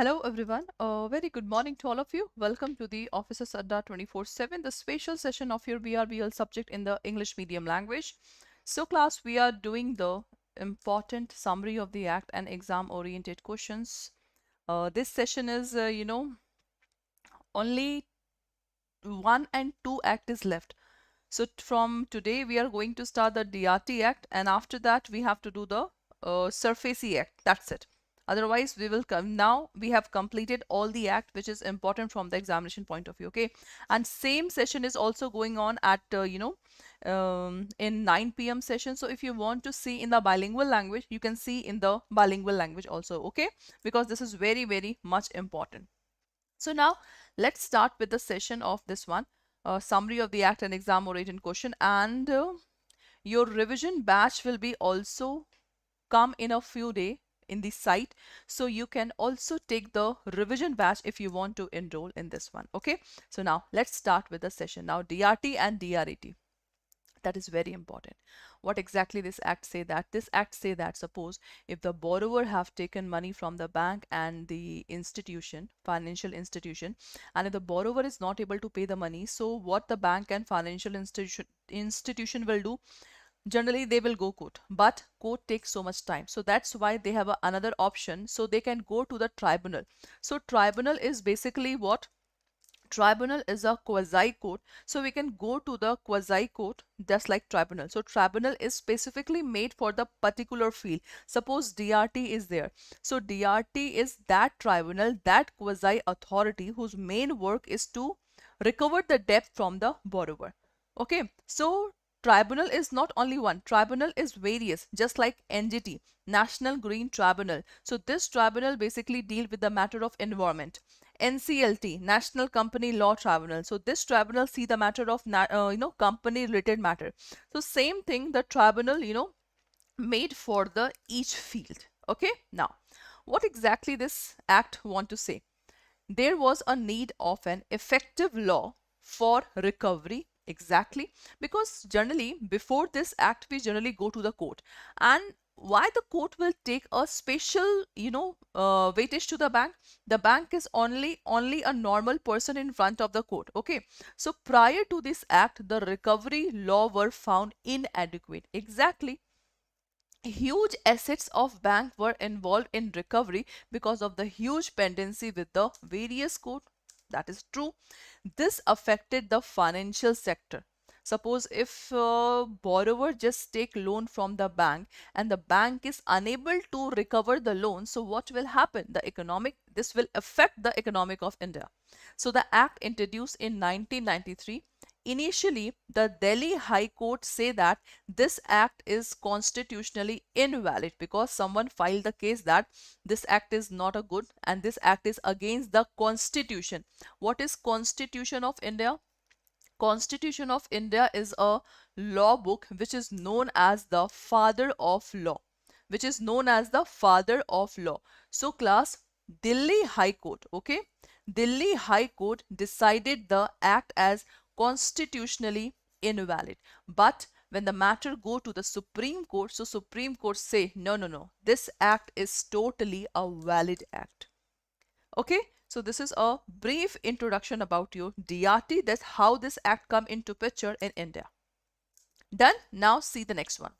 Hello everyone. Very good morning to all of you. Welcome to the Officers Adda 24/7, the special session of your BRBL subject in the English medium language. So class, we are doing the important summary of the act and exam oriented questions. This session is, only 1 and 2 act is left. So from today, we are going to start the DRT Act, and after that, we have to do the Surfacey Act. That's it. Otherwise, we will come. Now we have completed all the act which is important from the examination point of view. Okay, and same session is also going on at in 9 p.m. session. So if you want to see in the bilingual language, you can see in the bilingual language also. Okay, because this is very very much important. So now let's start with the session of this one, summary of the act and exam oriented question, and your revision batch will be also come in a few days in the site, so you can also take the revision batch if you want to enroll in this one. Okay, so now let's start with the session. Now DRT and DRAT, that is very important. What exactly this act say? That this act say that suppose if the borrower have taken money from the bank and the institution, financial institution, and if the borrower is not able to pay the money, so what the bank and financial institution will do? Generally they will go court, but court takes so much time, so that's why they have another option, so they can go to the tribunal. So tribunal is basically what? Tribunal is a quasi court, so we can go to the quasi court just like tribunal. So tribunal is specifically made for the particular field. Suppose DRT is there, so DRT is that tribunal, that quasi authority whose main work is to recover the debt from the borrower. Okay, so tribunal is not only one, tribunal is various, just like NGT, National Green Tribunal. So this tribunal basically deal with the matter of environment. NCLT, National Company Law Tribunal. So this tribunal see the matter of company related matter. So same thing, the tribunal made for the each field. Okay, now what exactly this act want to say? There was a need of an effective law for recovery. Exactly, because generally before this act we generally go to the court, and why the court will take a special weightage to the bank is only a normal person in front of the court. Okay, so prior to this act the recovery law were found inadequate. Exactly, huge assets of bank were involved in recovery because of the huge pendency with the various court. That is true. This affected the financial sector. Suppose if borrower just take loan from the bank and the bank is unable to recover the loan, so what will happen? This will affect the economic of India. So the act introduced in 1993. Initially, the Delhi High Court say that this act is constitutionally invalid because someone filed the case that this act is not a good and this act is against the constitution. What is Constitution of India? Constitution of India is a law book which is known as the father of law, which is known as the father of law. So class, Delhi High Court, okay, Delhi High Court decided the act as constitutionally invalid. But when the matter go to the Supreme Court, so Supreme Court say no, this act is totally a valid act. Okay, so this is a brief introduction about your DRT. That's how this act come into picture in India. Done. Now see the next one.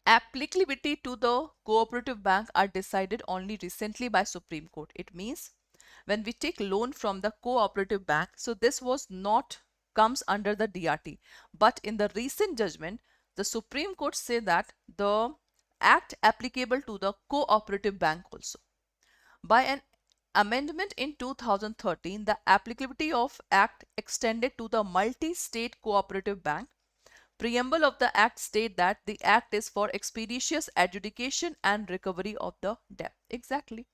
Applicability to the cooperative bank are decided only recently by Supreme Court. It means when we take loan from the cooperative bank, so this was not comes under the DRT, but in the recent judgment the Supreme Court say that the act applicable to the cooperative bank also. By an amendment in 2013, the applicability of act extended to the multi-state cooperative bank. Preamble of the act state that the act is for expeditious adjudication and recovery of the debt. Exactly.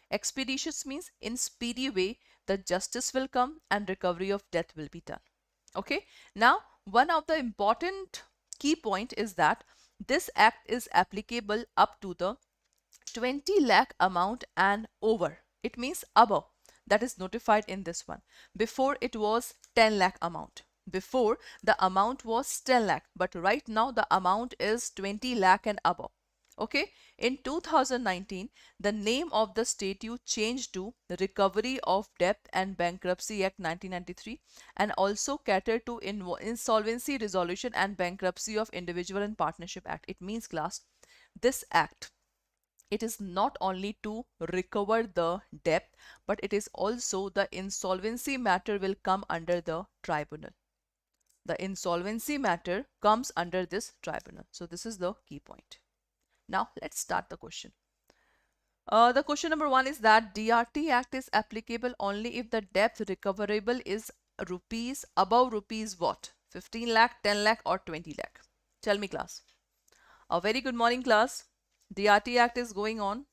Expeditious means in speedy way the justice will come and recovery of debt will be done. Okay. Now one of the important key point is that this act is applicable up to the 20 lakh amount and over. It means above, that is notified in this one. Before it was 10 lakh amount. Before the amount was 10 lakh, but right now the amount is 20 lakh and above. Okay, in 2019, the name of the statute changed to the Recovery of Debt and Bankruptcy Act 1993 and also catered to Insolvency Resolution and Bankruptcy of Individual and Partnership Act. It means, class, this act, it is not only to recover the debt, but it is also the insolvency matter will come under the tribunal. The insolvency matter comes under this tribunal. So this is the key point. Now let's start the question. The question number one is that DRT Act is applicable only if the debt recoverable is rupees above rupees what? 15 lakh, 10 lakh or 20 lakh? Tell me, class. A very good morning, class. DRT Act is going on.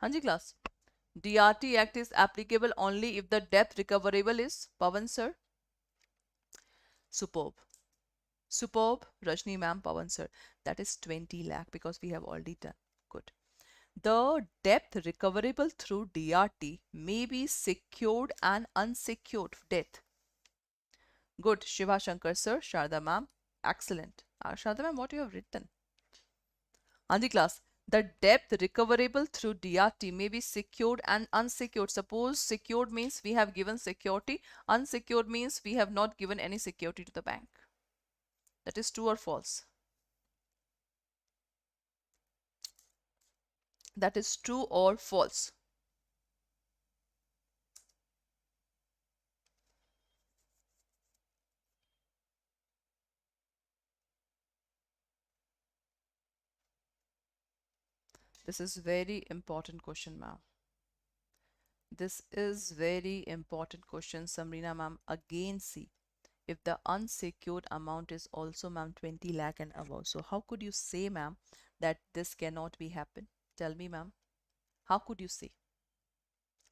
Hanji, class. DRT Act is applicable only if the debt recoverable is Pawan sir. Superb. Superb. Rajni ma'am, Pawan sir. That is 20 lakh because we have already done. Good. The debt recoverable through DRT may be secured and unsecured debt. Good. Shiva Shankar sir, Sharda ma'am. Excellent. Sharda ma'am, what you have written? Anji, class. The debt recoverable through DRT may be secured and unsecured. Suppose secured means we have given security. Unsecured means we have not given any security to the bank. That is true or false? That is true or false? This is very important question, ma'am. This is very important question, Samrina ma'am. Again, see, if the unsecured amount is also, ma'am, 20 lakh and above. So how could you say, ma'am, that this cannot be happen? Tell me, ma'am. How could you say?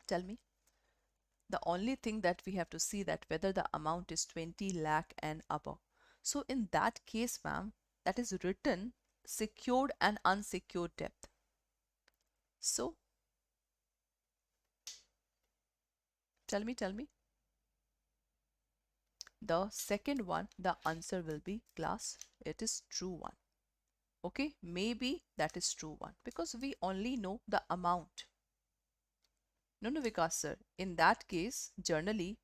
Tell me. The only thing that we have to see that whether the amount is 20 lakh and above. So in that case, ma'am, that is written secured and unsecured debt. So tell me. The second one, the answer will be, class, it is true one. Okay, maybe that is true one because we only know the amount. No, Vikas sir. In that case, generally,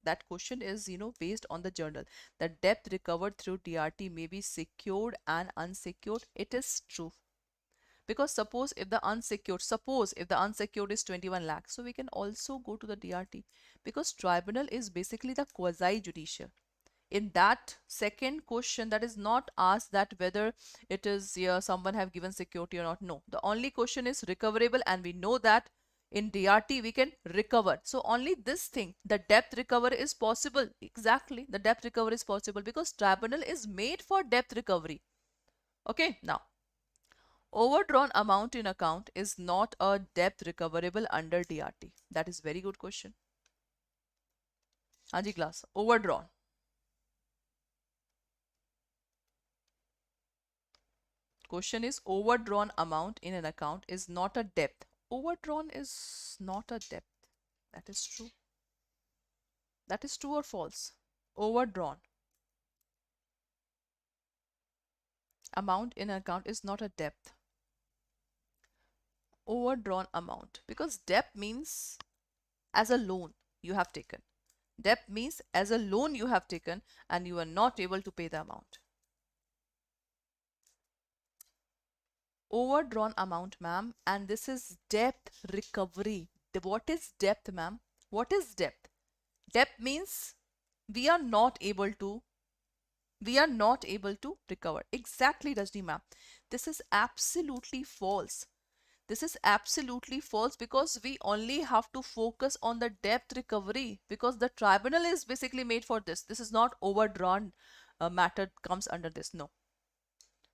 that question is, based on the journal. The debt recovered through DRT may be secured and unsecured. It is true. Because suppose if the unsecured is 21 lakhs, so we can also go to the DRT because tribunal is basically the quasi judicial. In that second question, that is not asked that whether it is someone have given security or not. No, the only question is recoverable, and we know that in DRT we can recover. So only this thing, the debt recovery is possible. Exactly, the debt recovery is possible because tribunal is made for debt recovery. Okay, now overdrawn amount in account is not a debt recoverable under DRT. That is very good question. Hanji, class. Overdrawn. Question is overdrawn amount in an account is not a debt. Overdrawn is not a debt. That is true. That is true or false? Overdrawn amount in an account is not a debt. Overdrawn amount, because debt means as a loan you have taken. Debt means as a loan you have taken and you are not able to pay the amount. Overdrawn amount, ma'am, and this is debt recovery. What is debt, ma'am? What is debt? Debt means we are not able to recover. Exactly, Rajni ma'am. This is absolutely false. This is absolutely false because we only have to focus on the debt recovery because the tribunal is basically made for this. This is not overdrawn matter comes under this. No.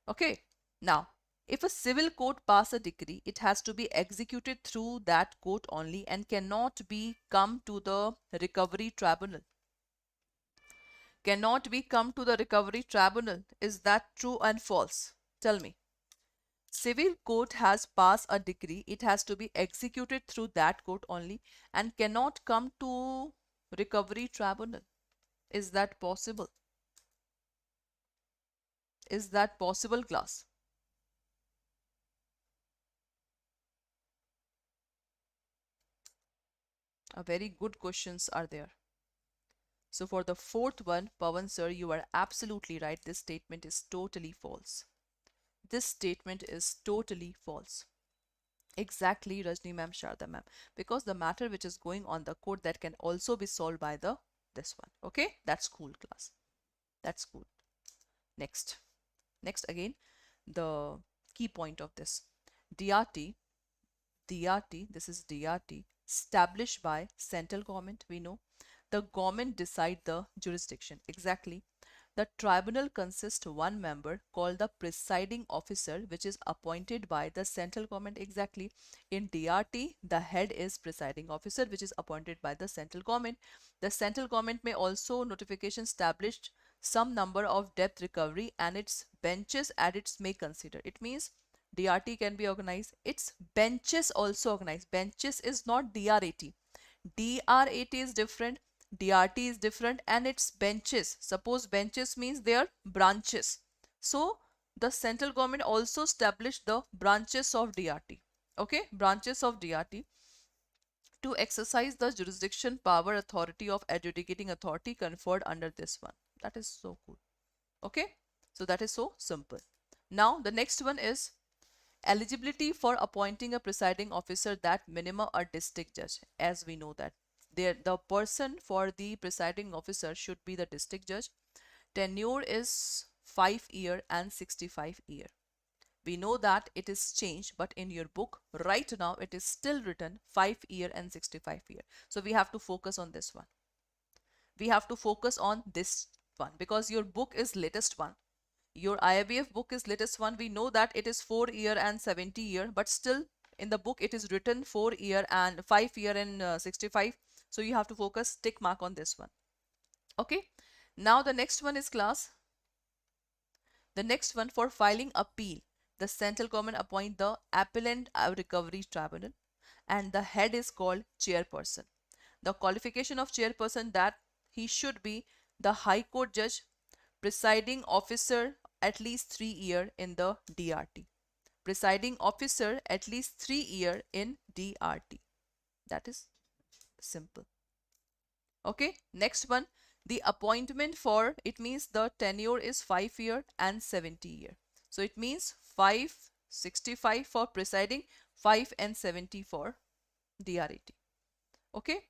Okay. Now, if a civil court pass a decree, it has to be executed through that court only and cannot be come to the recovery tribunal. Cannot be come to the recovery tribunal. Is that true and false? Tell me. Civil court has passed a decree. It has to be executed through that court only and cannot come to recovery tribunal. Is that possible? Is that possible, class? A very good questions are there. So for the fourth one, Pawan sir, you are absolutely right. This statement is totally false. This statement is totally false. Exactly, Rajni ma'am, Sharda ma'am. Because the matter which is going on the court, that can also be solved by the this one. Okay, that's cool, class. That's cool. Next. Next again, the key point of this. DRT, DRT, this is DRT, established by central government, we know. The government decide the jurisdiction. Exactly. The tribunal consists one member called the presiding officer, which is appointed by the central government. Exactly. In DRT, the head is presiding officer, which is appointed by the central government. The central government may also notification establish some number of debt recovery and its benches at its may consider. It means DRT can be organized. Its benches also organized. Benches is not DRAT. DRAT is different, DRT is different, and its benches. Suppose benches means their branches. So the central government also established the branches of DRT. Okay, branches of DRT to exercise the jurisdiction power authority of adjudicating authority conferred under this one. That is so cool. Okay, so that is so simple. Now the next one is eligibility for appointing a presiding officer, that minimum a district judge. As we know that the person for the presiding officer should be the district judge. Tenure is 5 year and 65 year. We know that it is changed, but in your book right now it is still written 5 year and 65 year. So we have to focus on this one. We have to focus on this one because your book is latest one. Your IIBF book is latest one. We know that it is 4 year and 70 year, but still in the book it is written 4 year and 5 year and 65. So you have to focus, tick mark on this one. Okay. Now the next one is class. The next one, for filing appeal, the central government appoint the appellant recovery tribunal and the head is called chairperson. The qualification of chairperson, that he should be the high court judge, presiding officer at least 3 year in the DRT. Presiding officer at least 3 year in DRT. That is simple. Okay, next one, the appointment for, it means the tenure is 5 year and 70 year. So it means 565 for presiding, 5 and 70 for DRT. Okay.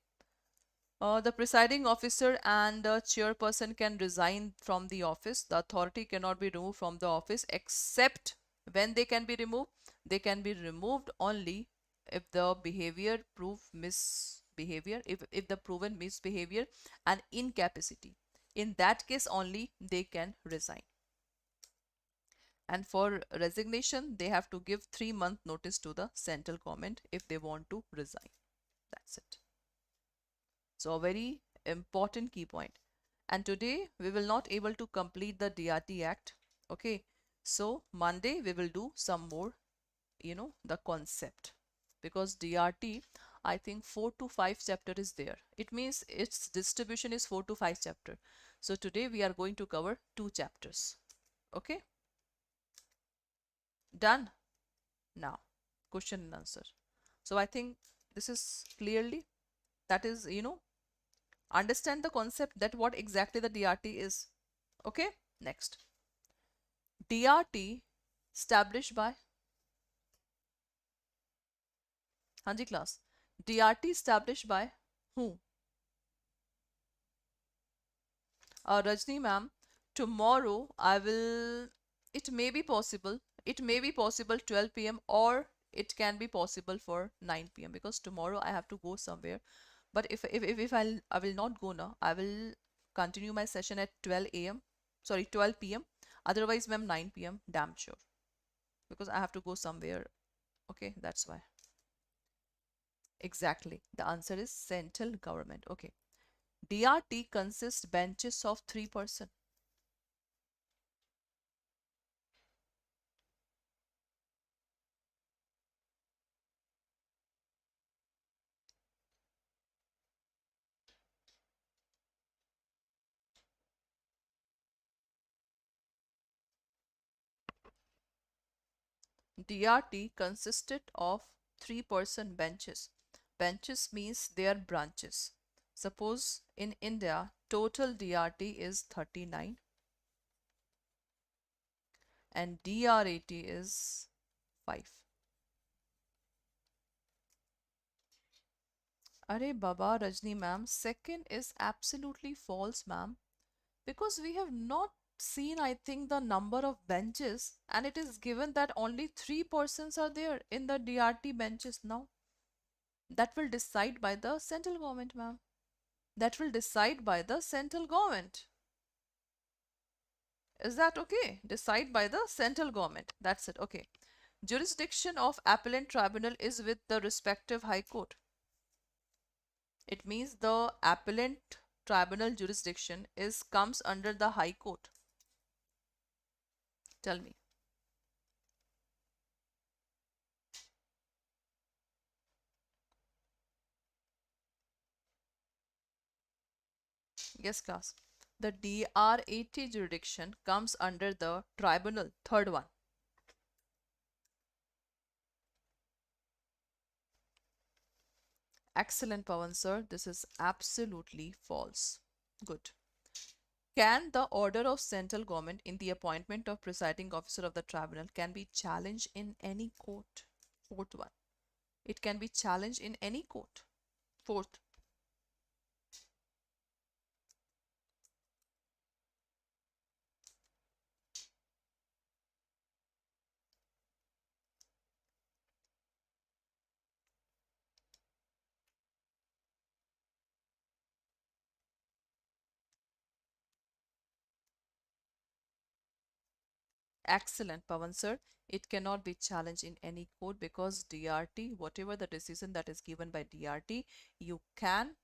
The presiding officer and the chairperson can resign from the office. The authority cannot be removed from the office except when they can be removed. They can be removed only if the behavior prove misbehavior, if the proven misbehavior and incapacity. In that case only they can resign. And for resignation, they have to give 3 month notice to the central government if they want to resign. That's it. So a very important key point. And today we will not able to complete the DRT Act. Okay. So Monday we will do some more, the concept. Because DRT, I think 4 to 5 chapter is there. It means its distribution is 4 to 5 chapter. So today we are going to cover 2 chapters. Okay. Done. Now, question and answer. So I think this is clearly, that is, understand the concept that what exactly the DRT is. Okay, next. DRT established by, Hanji class, DRT established by who? Rajni ma'am, tomorrow I will, it may be possible, 12 p.m. or it can be possible for 9 p.m. because tomorrow I have to go somewhere. But if I will not go now, I will continue my session at 12 a.m. Sorry, 12 p.m. Otherwise, ma'am, 9 p.m. damn sure. Because I have to go somewhere. Okay, that's why. Exactly. The answer is central government. Okay. DRT consists benches of 3 person. DRT consisted of 3-person benches. Benches means they are branches. Suppose in India, total DRT is 39 and DRAT is 5. Arey Baba Rajni ma'am, second is absolutely false, ma'am, because we have not seen, I think, the number of benches, and it is given that only 3 persons are there in the DRT benches now. That will decide by the central government, ma'am. That will decide by the central government. Is that okay? Decide by the central government. That's it. Okay. Jurisdiction of appellant tribunal is with the respective high court. It means the appellant tribunal jurisdiction is comes under the high court. Tell me. Yes, class. The DRAT jurisdiction comes under the tribunal, third one. Excellent, Pawan sir. This is absolutely false. Good. Can the order of central government in the appointment of presiding officer of the tribunal can be challenged in any court? Fourth one. It can be challenged in any court. Fourth. Excellent, Pawan sir. It cannot be challenged in any court because DRT, whatever the decision that is given by DRT, you can,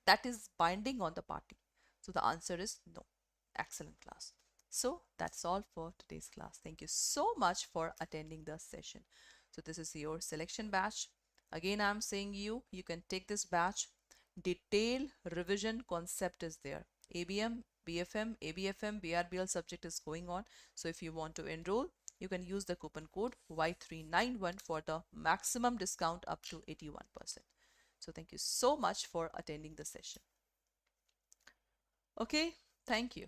that is binding on the party. So the answer is no. Excellent class. So that's all for today's class. Thank you so much for attending the session. So this is your selection batch. Again, I'm saying you can take this batch. Detail revision concept is there. ABM, BFM, ABFM, BRBL subject is going on. So if you want to enroll, you can use the coupon code Y391 for the maximum discount up to 81%. So thank you so much for attending the session. Okay, thank you.